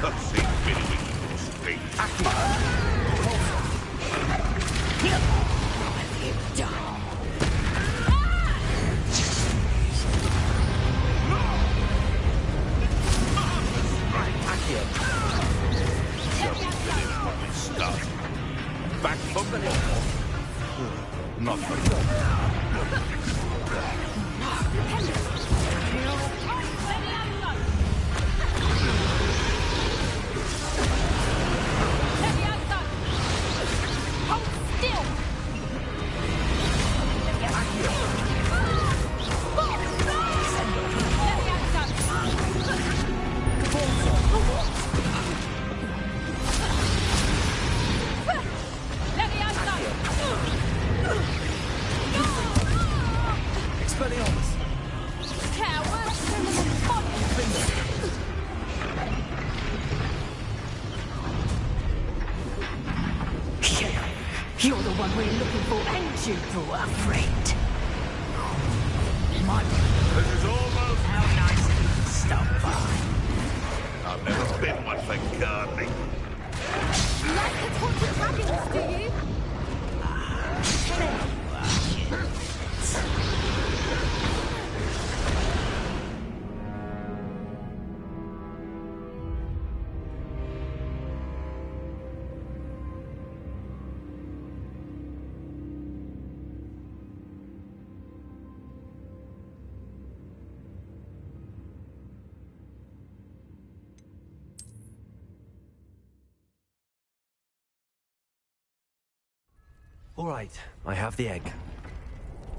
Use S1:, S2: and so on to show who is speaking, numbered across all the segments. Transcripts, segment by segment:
S1: Cutscene video spectacular. Shall we finish what we started? Back from the wall. Not for
S2: You're the one we're looking for, ain't you, poor friend?
S1: This is almost
S2: How nice of you to stop by.
S1: I've never been one for gardening.
S3: Like the taunted dragons, do you?
S4: All right, I have the egg.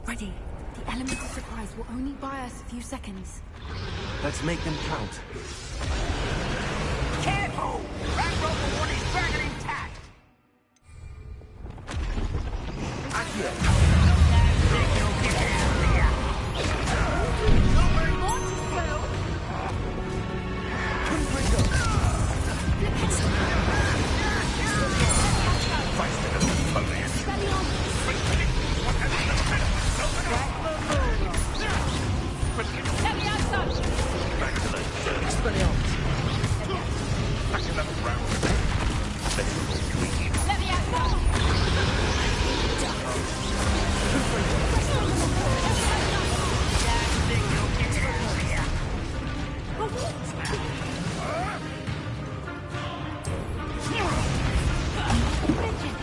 S3: Ready. The element of surprise will only buy us a few seconds.
S4: Let's make them count.
S2: Careful! That robot one is dragon intact!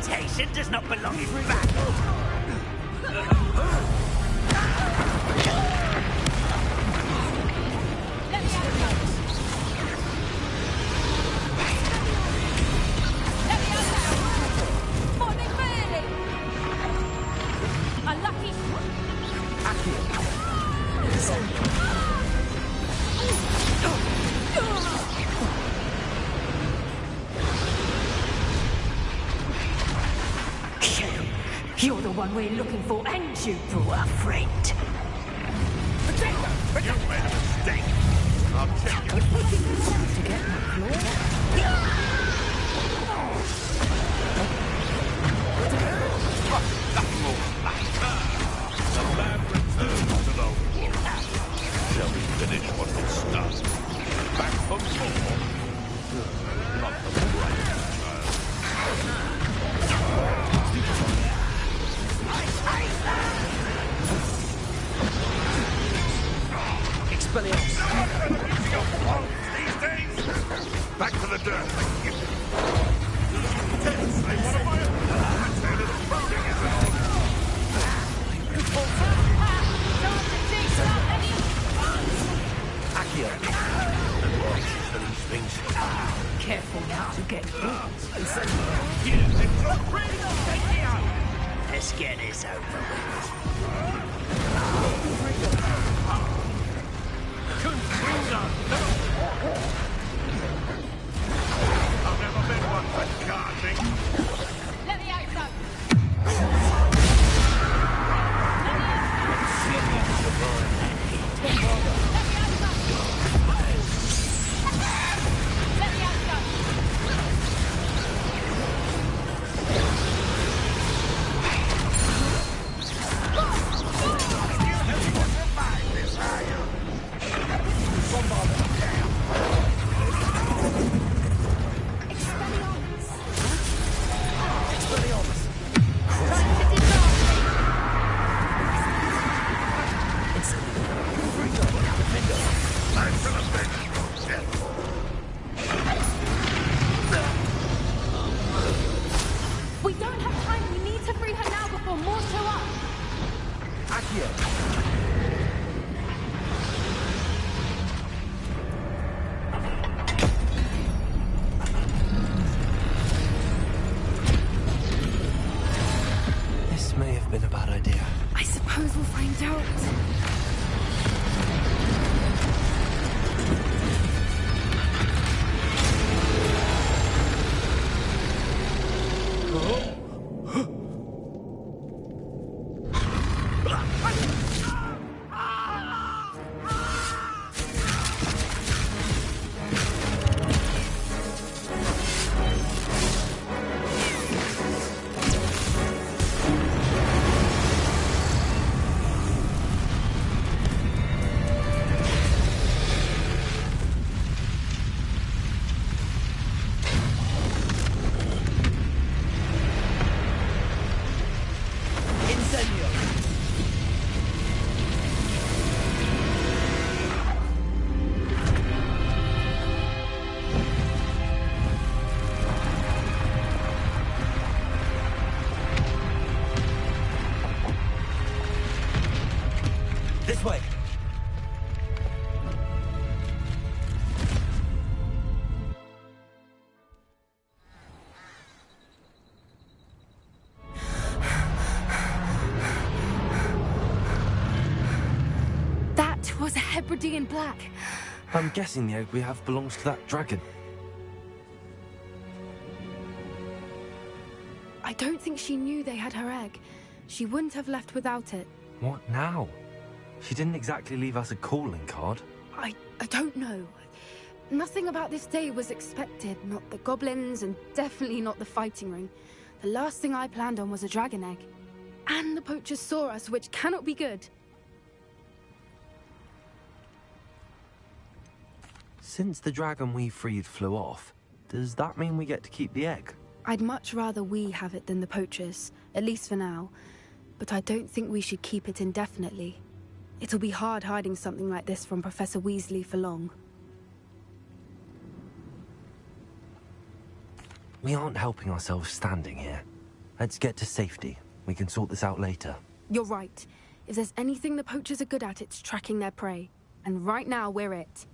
S2: Vegetation does not belong in battle. You're the one we're looking for, ain't you, poor friend?
S1: You made a mistake. I'll tell you. Nothing more. The man returns to the wolf. Shall we finish what we started? Back for more. Not the right child. Back to the dirt.
S2: Careful now to get boots. Let's get this over
S1: I've never been one for gardening.
S3: Let me out, son.
S4: This may have been a bad idea.
S3: I suppose we'll find out.
S4: This way.
S3: That was a Hebridean black.
S4: I'm guessing the egg we have belongs to that dragon.
S3: I don't think she knew they had her egg. She wouldn't have left without it.
S4: What now? She didn't exactly leave us a calling card.
S3: I don't know. Nothing about this day was expected. Not the goblins, and definitely not the fighting ring. The last thing I planned on was a dragon egg. And the poachers saw us, which cannot be good.
S4: Since the dragon we freed flew off, does that mean we get to keep the egg?
S3: I'd much rather we have it than the poachers, at least for now. But I don't think we should keep it indefinitely. It'll be hard hiding something like this from Professor Weasley for long.
S4: We aren't helping ourselves standing here. Let's get to safety. We can sort this out later.
S3: You're right. If there's anything the poachers are good at, it's tracking their prey. And right now, we're it.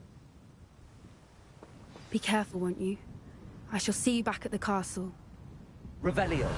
S3: Be careful, won't you? I shall see you back at the castle.
S4: Revelio.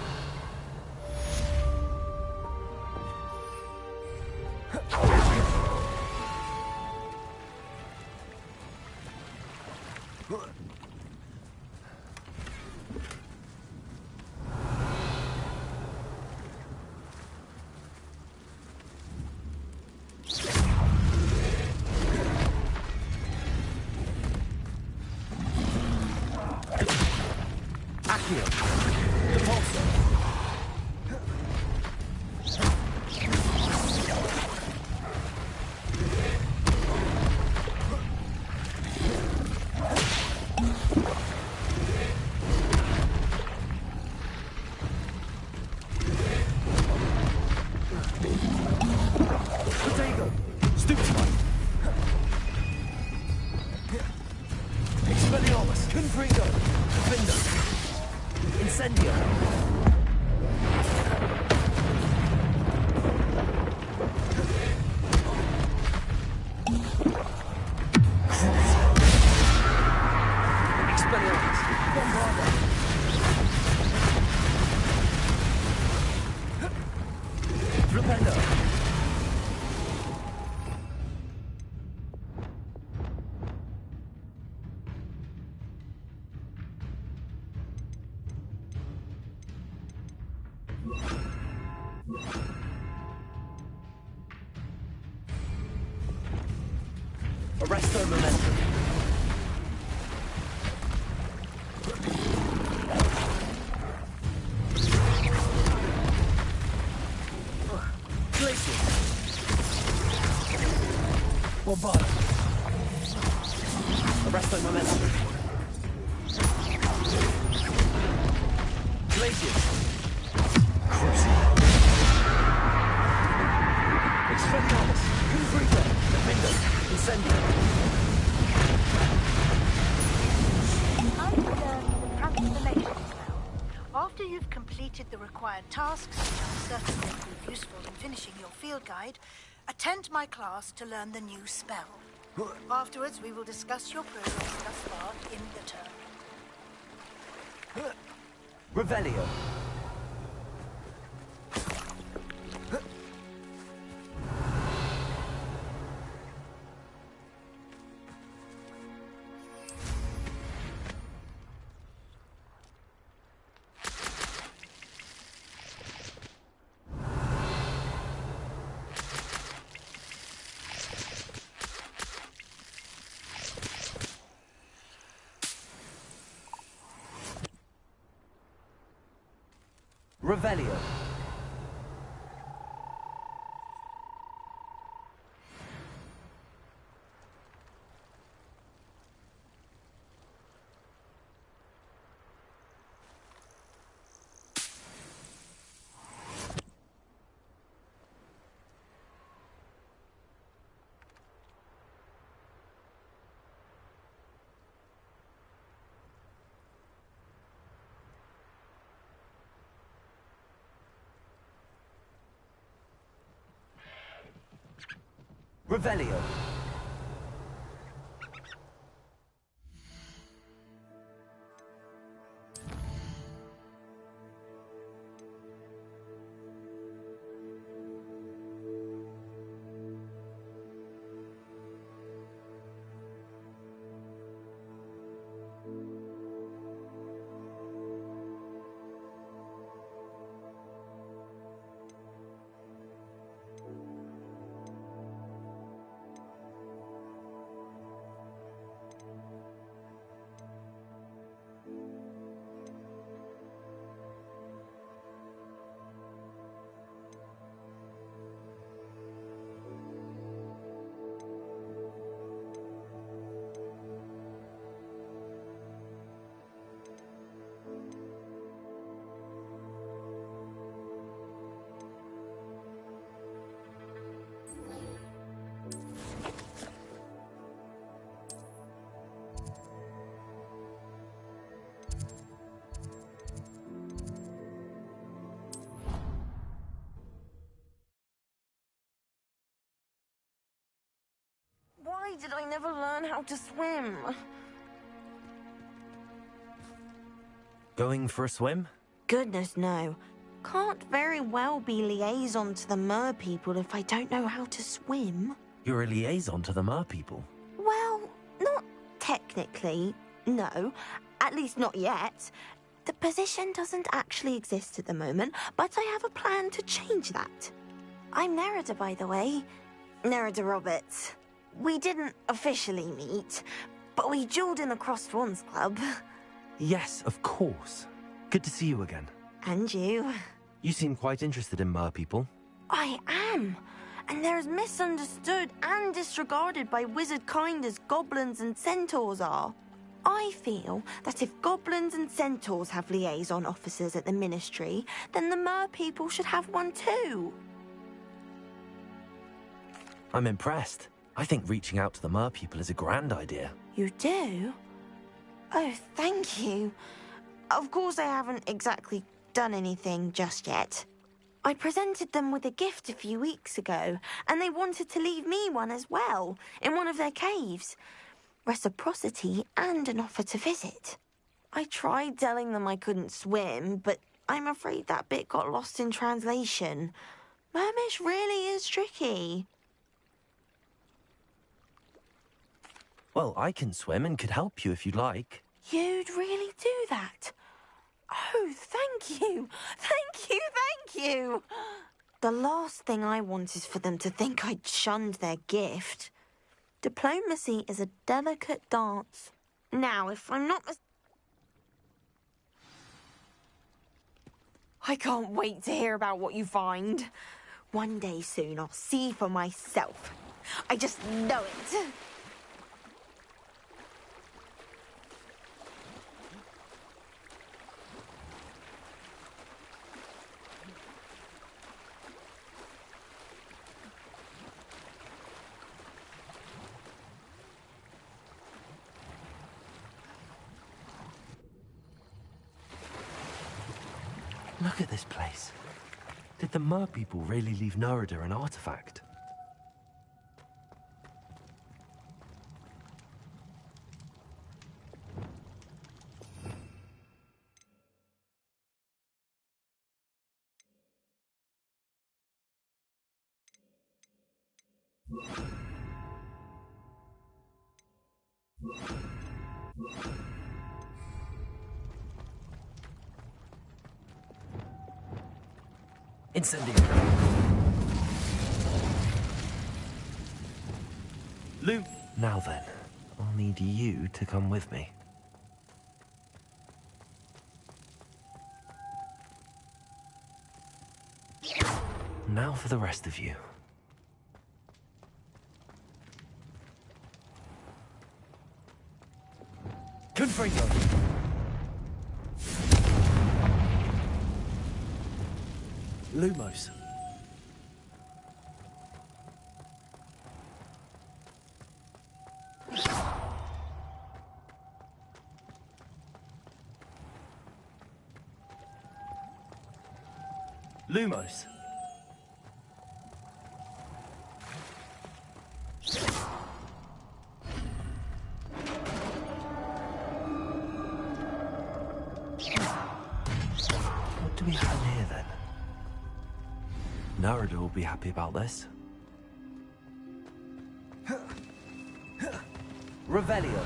S4: Arresto momentum. Glacier. Bombard. Arresto momentum. Glacier. Cruising. Expelliarmus. Confringo. Defender. Incendio.
S5: I learned the transformation spell. After you you've completed the required tasks, which I'm certain will prove useful in finishing your field guide, attend my class to learn the new spell. Afterwards, we will discuss your progress thus far in the term.
S4: Revelio. Revelio. Revelio.
S6: Why did I never learn how to swim?
S4: Going for a swim?
S6: Goodness, no. Can't very well be liaison to the mer people if I don't know how to swim.
S4: You're a liaison to the mer people.
S6: Well, not technically, no. At least not yet. The position doesn't actually exist at the moment, but I have a plan to change that. I'm Nerida, by the way. Nerida Roberts. We didn't officially meet, but we dueled in the Crossed Swans Club.
S4: Yes, of course. Good to see you again.
S6: And you.
S4: You seem quite interested in mer people.
S6: I am. And they're as misunderstood and disregarded by wizard kind as goblins and centaurs are. I feel that if goblins and centaurs have liaison officers at the Ministry, then the mer people should have one too.
S4: I'm impressed. I think reaching out to the mer people is a grand idea.
S6: You do? Oh, thank you. Of course I haven't exactly done anything just yet. I presented them with a gift a few weeks ago, and they wanted to leave me one as well, in one of their caves. Reciprocity and an offer to visit. I tried telling them I couldn't swim, but I'm afraid that bit got lost in translation. Mermish really is tricky.
S4: Well, I can swim and could help you if you'd like.
S6: You'd really do that? Oh, thank you. Thank you, thank you. The last thing I want is for them to think I'd shunned their gift. Diplomacy is a delicate dance. Now, if I'm not I can't wait to hear about what you find. One day soon I'll see for myself. I just know it.
S4: Look at this place. Did the Mer people really leave Nerida an artifact? Incendio. Luke. Now then, I'll need you to come with me. Now for the rest of you. Confringo. Lumos. Lumos. What do we have in here then? Nerida will be happy about this. Revelio.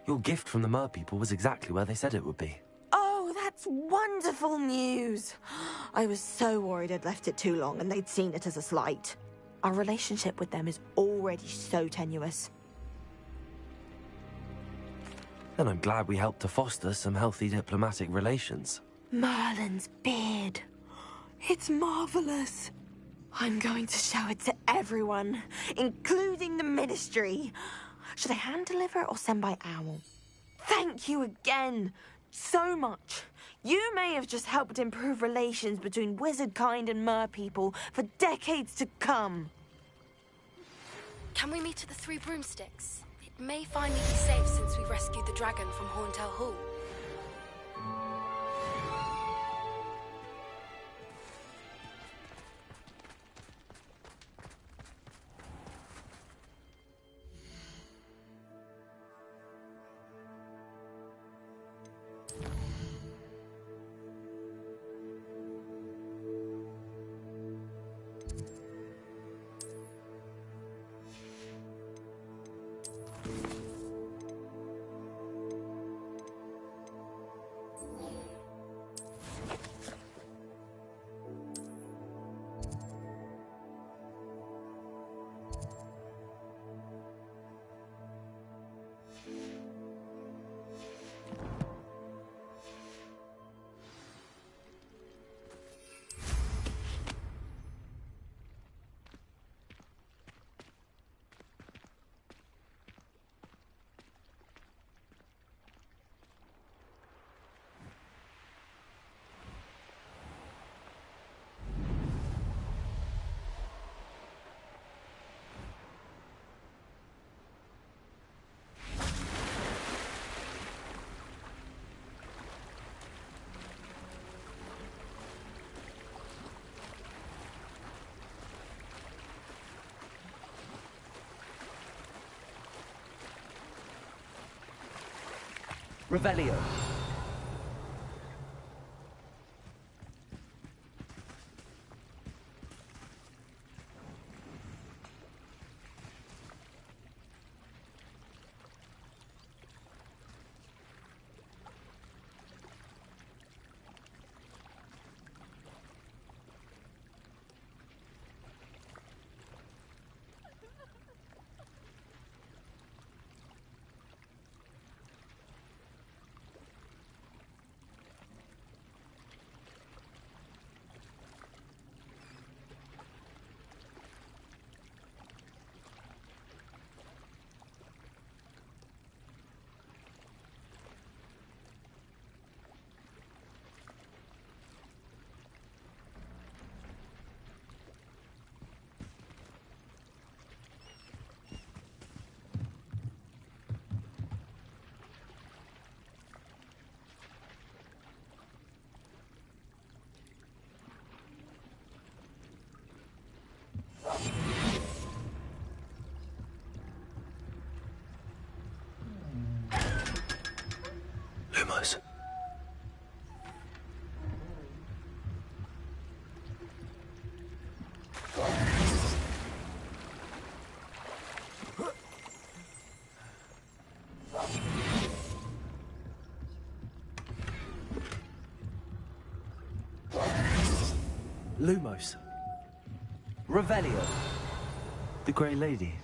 S4: Your gift from the Mer people was exactly where they said it would be.
S6: Oh, that's wonderful news. I was so worried I'd left it too long and they'd seen it as a slight. Our relationship with them is already so tenuous.
S4: Then I'm glad we helped to foster some healthy diplomatic relations.
S6: Merlin's beard. It's marvelous. I'm going to show it to everyone, including the Ministry. Should I hand deliver it or send by owl? Thank you again so much. You may have just helped improve relations between wizard kind and Mer people for decades to come.
S3: Can we meet at the Three Broomsticks? It may finally be safe since we rescued the dragon from Horntail Hall.
S4: Revelio. Lumos. Lumos. Revelio. The Grey Lady.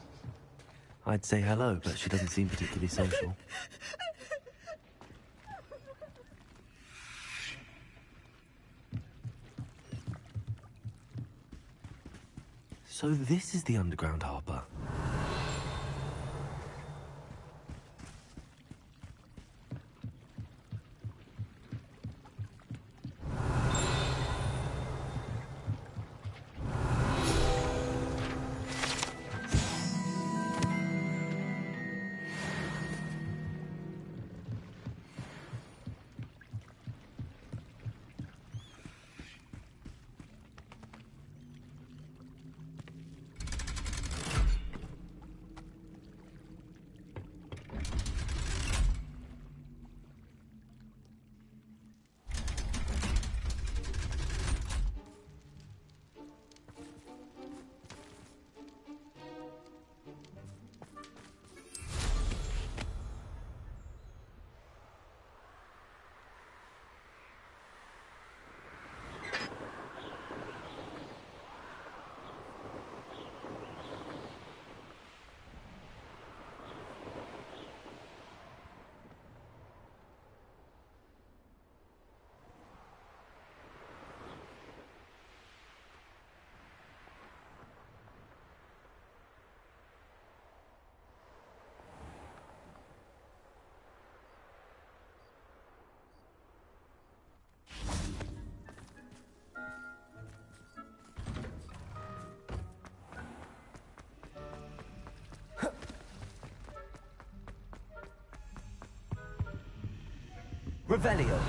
S4: I'd say hello, but she doesn't seem particularly social. So this is the underground harbour. Revelio.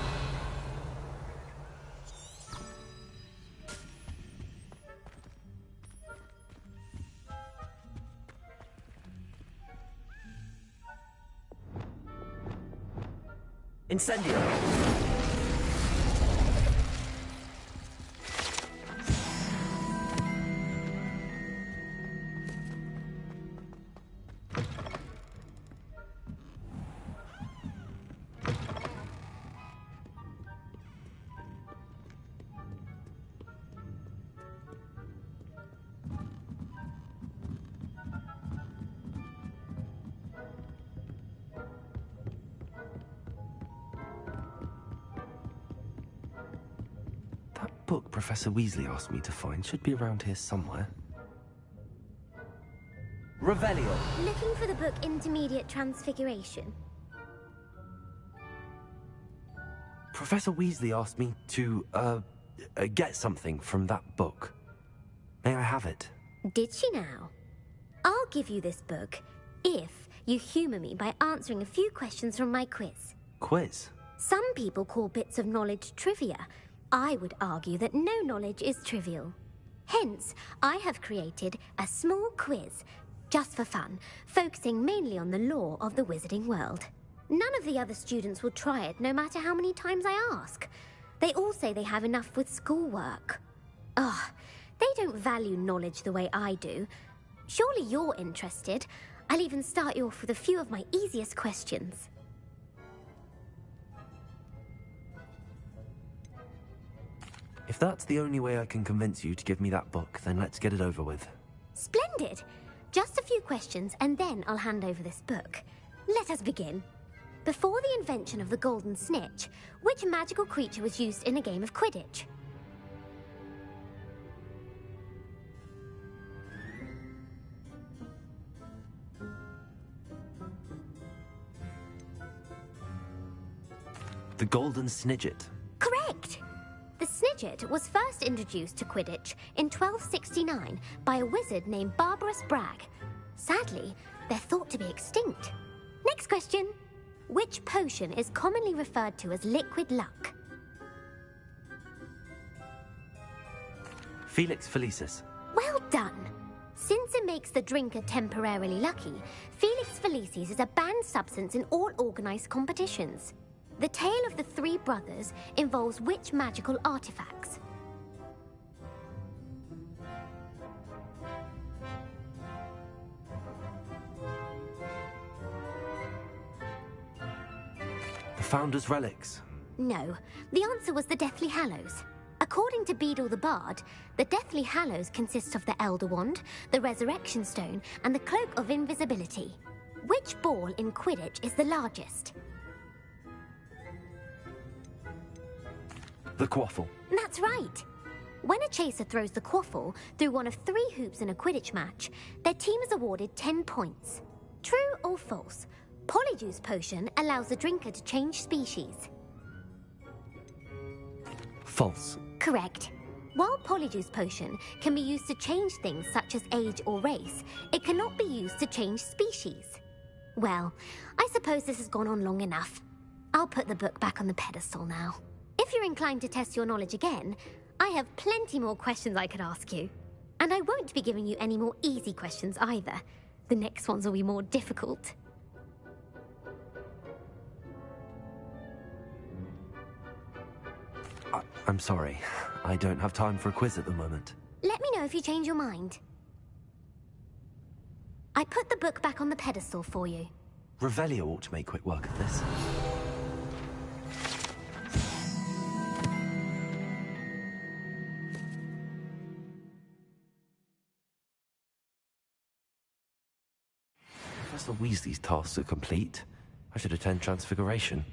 S4: Incendio. Book Professor Weasley asked me to find should be around here somewhere. Revelio.
S7: Looking for the book Intermediate Transfiguration.
S4: Professor Weasley asked me to, get something from that book. May I have it?
S7: Did she now? I'll give you this book if you humour me by answering a few questions from my quiz.
S4: Quiz?
S7: Some people call bits of knowledge trivia. I would argue that no knowledge is trivial. Hence, I have created a small quiz, just for fun, focusing mainly on the lore of the wizarding world. None of the other students will try it, no matter how many times I ask. They all say they have enough with schoolwork. Ugh, they don't value knowledge the way I do. Surely you're interested. I'll even start you off with a few of my easiest questions.
S4: If that's the only way I can convince you to give me that book, then let's get it over with.
S7: Splendid! Just a few questions, and then I'll hand over this book. Let us begin. Before the invention of the Golden Snitch, which magical creature was used in a game of Quidditch?
S4: The Golden Snidget.
S7: Correct! The Snidget was first introduced to Quidditch in 1269 by a wizard named Barbarous Bragg. Sadly, they're thought to be extinct. Next question. Which potion is commonly referred to as liquid luck?
S4: Felix Felicis.
S7: Well done! Since it makes the drinker temporarily lucky, Felix Felicis is a banned substance in all organised competitions. The tale of the three brothers involves which magical artifacts?
S4: The Founder's relics.
S7: No, the answer was the Deathly Hallows. According to Beadle the Bard, the Deathly Hallows consists of the Elder Wand, the Resurrection Stone, and the Cloak of Invisibility. Which ball in Quidditch is the largest?
S4: The Quaffle.
S7: That's right. When a chaser throws the quaffle through one of 3 hoops in a Quidditch match, their team is awarded 10 points. True or false? Polyjuice Potion allows the drinker to change species.
S4: False.
S7: Correct. While Polyjuice Potion can be used to change things such as age or race, it cannot be used to change species. Well, I suppose this has gone on long enough. I'll put the book back on the pedestal now. If you're inclined to test your knowledge again, I have plenty more questions I could ask you. And I won't be giving you any more easy questions either. The next ones will be more difficult.
S4: I'm sorry. I don't have time for a quiz at the moment.
S7: Let me know if you change your mind. I put the book back on the pedestal for you.
S4: Revelio ought to make quick work of this. Professor Weasley's tasks are complete. I should attend Transfiguration.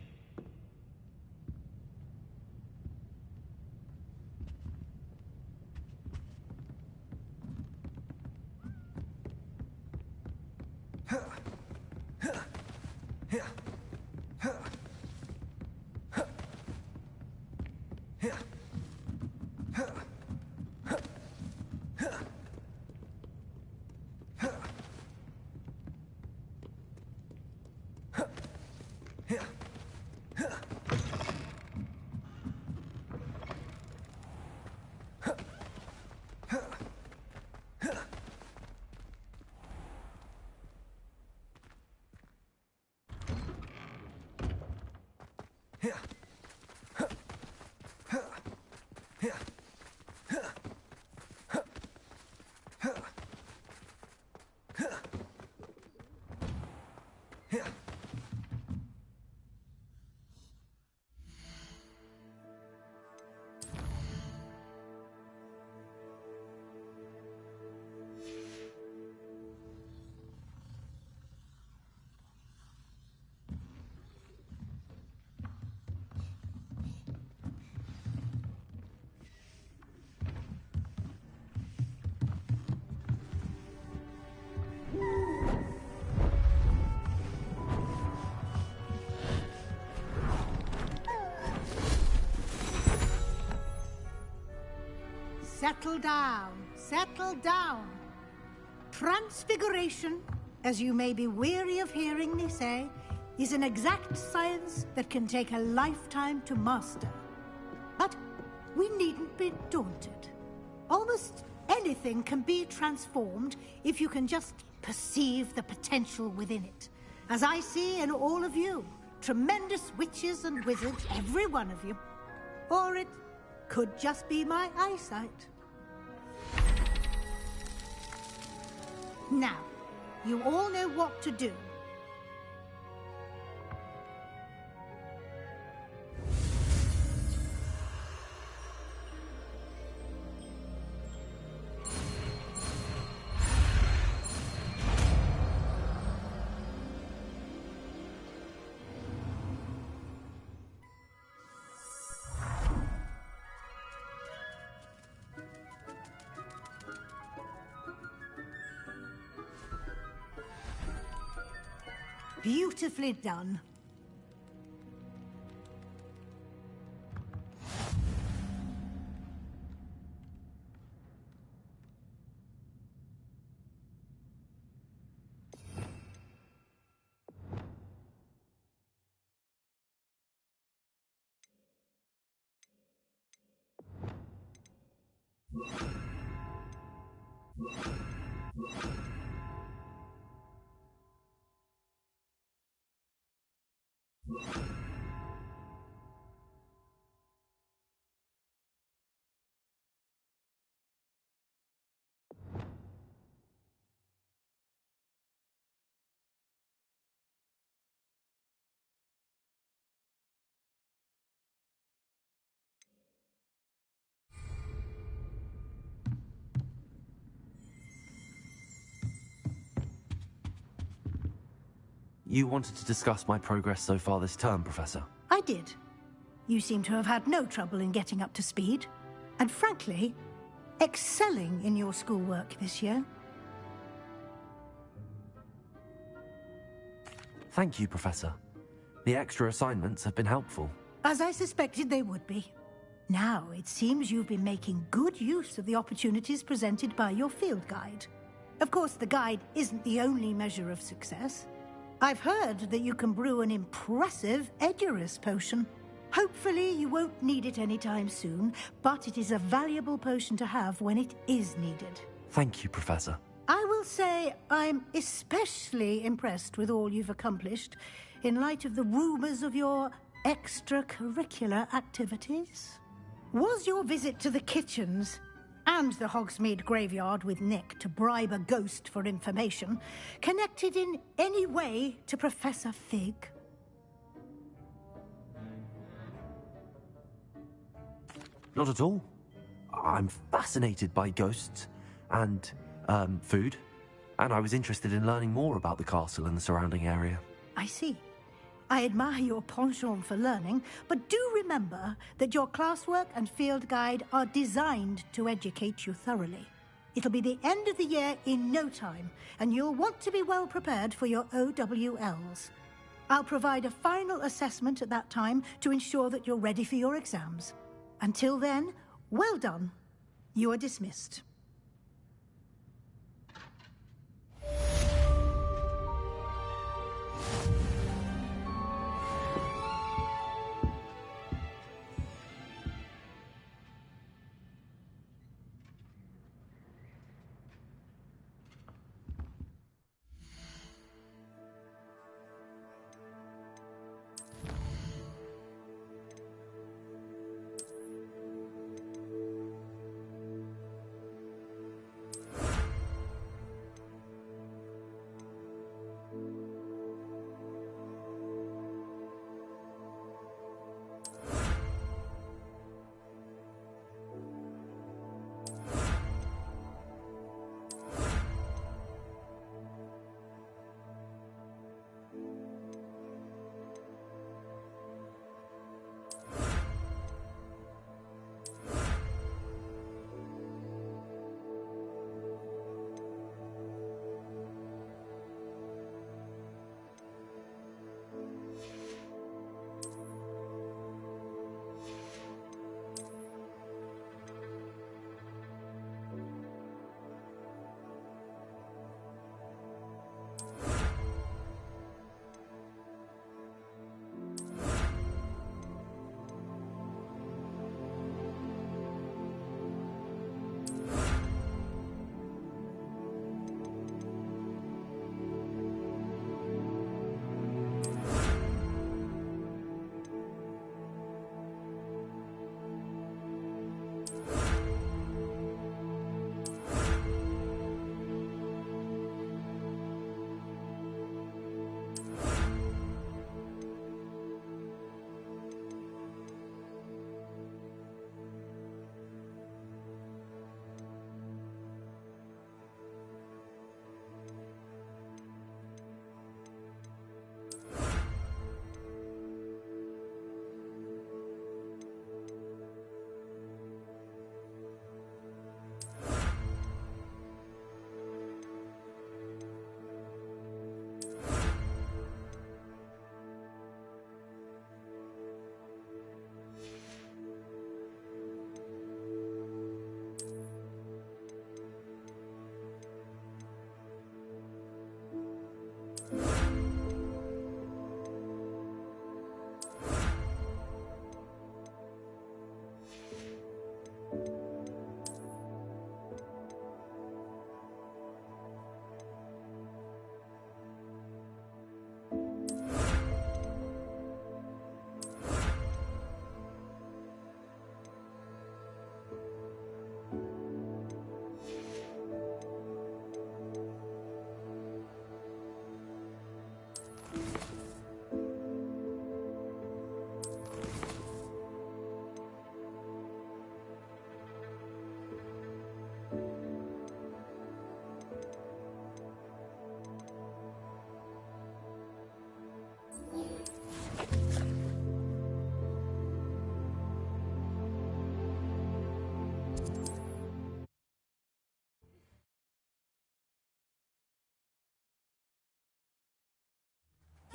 S5: Settle down, settle down. Transfiguration, as you may be weary of hearing me say, is an exact science that can take a lifetime to master. But we needn't be daunted. Almost anything can be transformed if you can just perceive the potential within it. As I see in all of you, tremendous witches and wizards, every one of you. Or it could just be my eyesight. Now, you all know what to do. Beautifully done.
S4: you wanted to discuss my progress so far this term, Professor.
S5: I did. You seem to have had no trouble in getting up to speed, and frankly, excelling in your schoolwork this year.
S4: Thank you, Professor. The extra assignments have been helpful.
S5: As I suspected they would be. Now, it seems you've been making good use of the opportunities presented by your field guide. Of course, the guide isn't the only measure of success. I've heard that you can brew an impressive Edurus potion. Hopefully, you won't need it anytime soon, but it is a valuable potion to have when it is needed.
S4: Thank you, Professor.
S5: I will say I'm especially impressed with all you've accomplished in light of the rumors of your extracurricular activities. Was your visit to the kitchens and the Hogsmeade graveyard with Nick to bribe a ghost for information connected in any way to Professor Fig?
S4: Not at all. I'm fascinated by ghosts and, food, and I was interested in learning more about the castle and the surrounding area.
S5: I see. I admire your penchant for learning, but do remember that your classwork and field guide are designed to educate you thoroughly. It'll be the end of the year in no time, and you'll want to be well prepared for your OWLs. I'll provide a final assessment at that time to ensure that you're ready for your exams. Until then, well done. You are dismissed.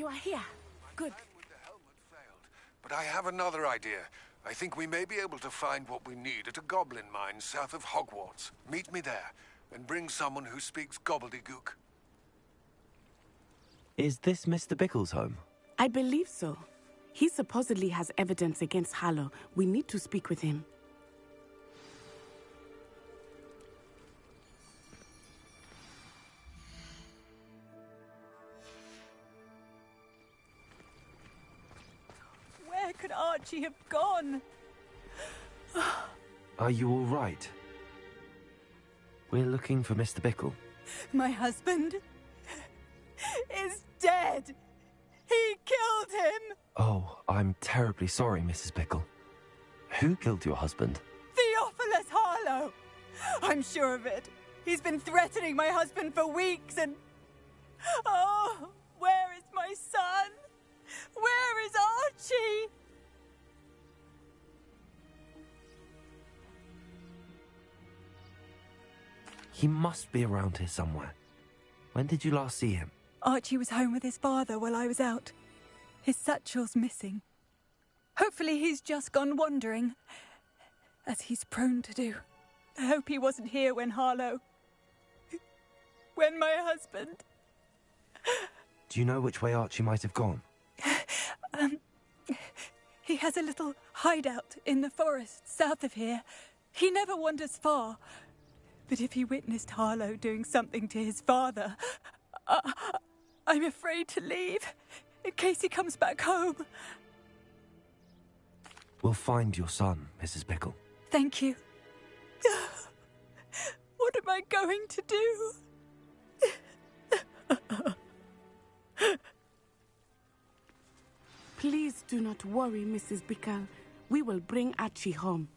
S8: You are here. Good.
S9: Plan with the helmet failed, but I have another idea. I think we may be able to find what we need at a goblin mine south of Hogwarts. Meet me there, and bring someone who speaks gobbledygook.
S4: Is this Mr. Bickle's home?
S8: I believe so. He supposedly has evidence against Harlow. We need to speak with him.
S2: Where could Archie have gone?
S4: Are you all right? We're looking for Mr. Bickle.
S2: My husband is dead. He killed him.
S4: Oh, I'm terribly sorry, Mrs. Bickle. Who killed your husband?
S2: Theophilus Harlow. I'm sure of it. He's been threatening my husband for weeks and... Oh, where is my son? Where is Archie?
S4: He must be around here somewhere. When did you last see him?
S2: Archie was home with his father while I was out. His satchel's missing. Hopefully he's just gone wandering, as he's prone to do. I hope he wasn't here when Harlow... when my husband...
S4: Do you know which way Archie might have gone?
S2: He has a little hideout in the forest south of here. He never wanders far. But if he witnessed Harlow doing something to his father, I'm afraid to leave, in case he comes back home.
S4: We'll find your son, Mrs. Bickle.
S2: Thank you. What am I going to do?
S8: Please do not worry, Mrs. Bickle. We will bring Archie home.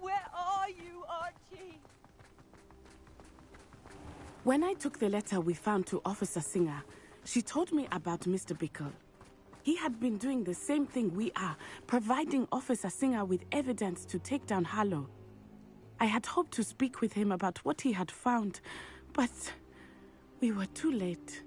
S2: Where are you, Archie?
S8: When I took the letter we found to Officer Singer, she told me about Mr. Bickle. He had been doing the same thing we are, providing Officer Singer with evidence to take down Harlow. I had hoped to speak with him about what he had found, but we were too late.